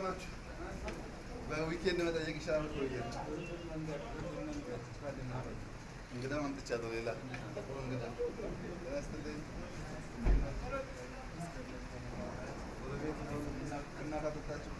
ከረማችሁ? በዊኬንድ መጠየቅ ይሻላል እኮ እንግዳ አምጥቻለሁ። ሌላ እንግዳ ያስተልኝ እናታችሁ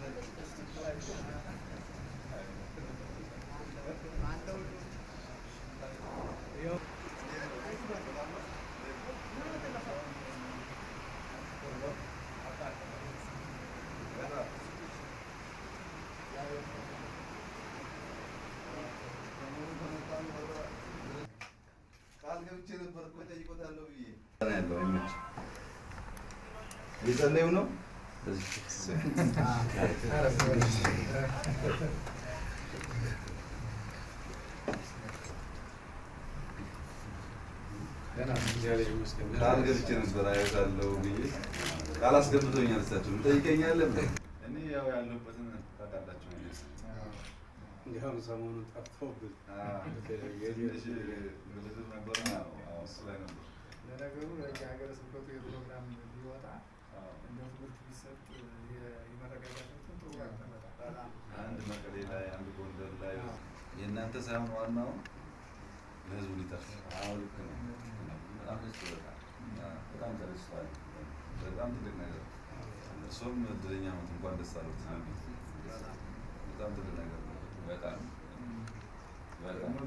ገብቼ ነበር እኮ ጠይቆታለሁ ብዬ ያለው አይመች እየጸለዩ ነው። ቃል ገብቼ ነበር አያታለሁ ብዬ ቃል አስገብቶኛል። እሳቸው ጠይቀኛለህ። እኔ ያው ያለሁበትን ታውቃላችሁ። እንዲያውም ሰሞኑን ጠፍቶብን ትንሽ ምልክት ነበር። እሱ ላይ ነበር። ለነገሩ የሀገረ ስብከቱ የፕሮግራም ቢወጣ እንደ ትምህርት ቢሰጥ የመረጋጋትን ጥሩ ያቀመጣል። አንድ መቀሌ ላይ፣ አንድ ጎንደር ላይ የእናንተ ሳይሆን ዋናው ለህዝቡ ሊተርፍ። ልክ ነው። በጣም ደስ ይላል። በጣም ተደስቷል። በጣም ትልቅ ነገር። እርሶም እድለኛ ሆት እንኳን ደስ አሉት። በጣም ትልቅ ነገር ነው። በጣም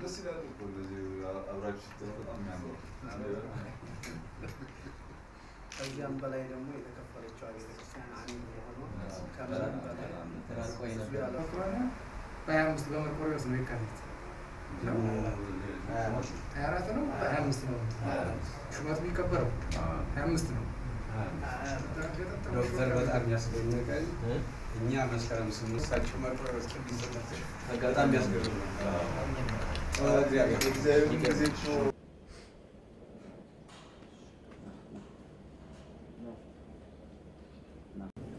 ደስ ይላል እኮ እንደዚህ አብራችሁ ስትሆኑ በጣም የሚያምረው። ከዚያም በላይ ደግሞ የተከፈለችው ቤተክርስቲያን አንድ የሆነው ከምንም በላይ በ25 በመርቆሬዎስ ነው የካቲት 24 ነው 25 ነው ሹመቱ የሚከበረው 25 ነው። ዶክተር በጣም ያስደነቀኝ እኛ መስከረም 8 እሳቸው መርቆሬዎስ ቅዱስ በጣም ያስገርም ነው።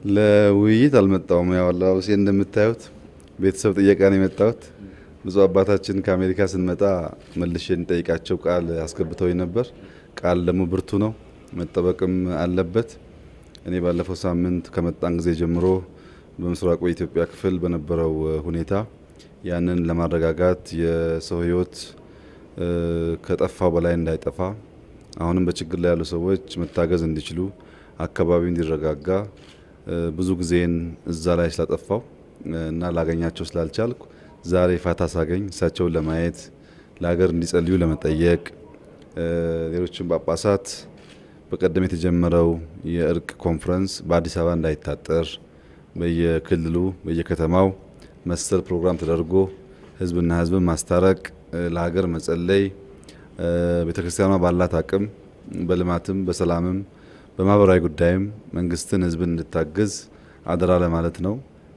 ለውይይት አልመጣሁም። ያው አለባበሴ እንደምታዩት ቤተሰብ ጥየቃ ነው የመጣሁት። ብፁዕ አባታችን ከአሜሪካ ስንመጣ መልሼ እንጠይቃቸው ቃል አስገብተውኝ ነበር። ቃል ደግሞ ብርቱ ነው፣ መጠበቅም አለበት። እኔ ባለፈው ሳምንት ከመጣን ጊዜ ጀምሮ በምስራቁ የኢትዮጵያ ክፍል በነበረው ሁኔታ ያንን ለማረጋጋት የሰው ሕይወት ከጠፋው በላይ እንዳይጠፋ አሁንም በችግር ላይ ያሉ ሰዎች መታገዝ እንዲችሉ አካባቢው እንዲረጋጋ ብዙ ጊዜን እዛ ላይ ስላጠፋው እና ላገኛቸው ስላልቻልኩ ዛሬ ፋታ ሳገኝ እሳቸውን ለማየት ለሀገር እንዲጸልዩ ለመጠየቅ ሌሎችም ጳጳሳት በቀደም የተጀመረው የእርቅ ኮንፈረንስ በአዲስ አበባ እንዳይታጠር በየክልሉ በየከተማው መሰል ፕሮግራም ተደርጎ ህዝብና ህዝብን ማስታረቅ ለሀገር መጸለይ ቤተክርስቲያኗ ባላት አቅም በልማትም በሰላምም በማህበራዊ ጉዳይም መንግስትን ህዝብን እንድታግዝ አደራ ለማለት ነው።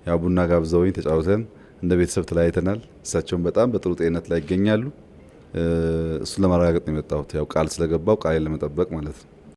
ያው ቡና ጋብዘውኝ ተጫውተን እንደ ቤተሰብ ተለያይተናል። እሳቸውም በጣም በጥሩ ጤንነት ላይ ይገኛሉ። እሱን ለማረጋገጥ ነው የመጣሁት። ያው ቃል ስለገባው ቃሌን ለመጠበቅ ማለት ነው።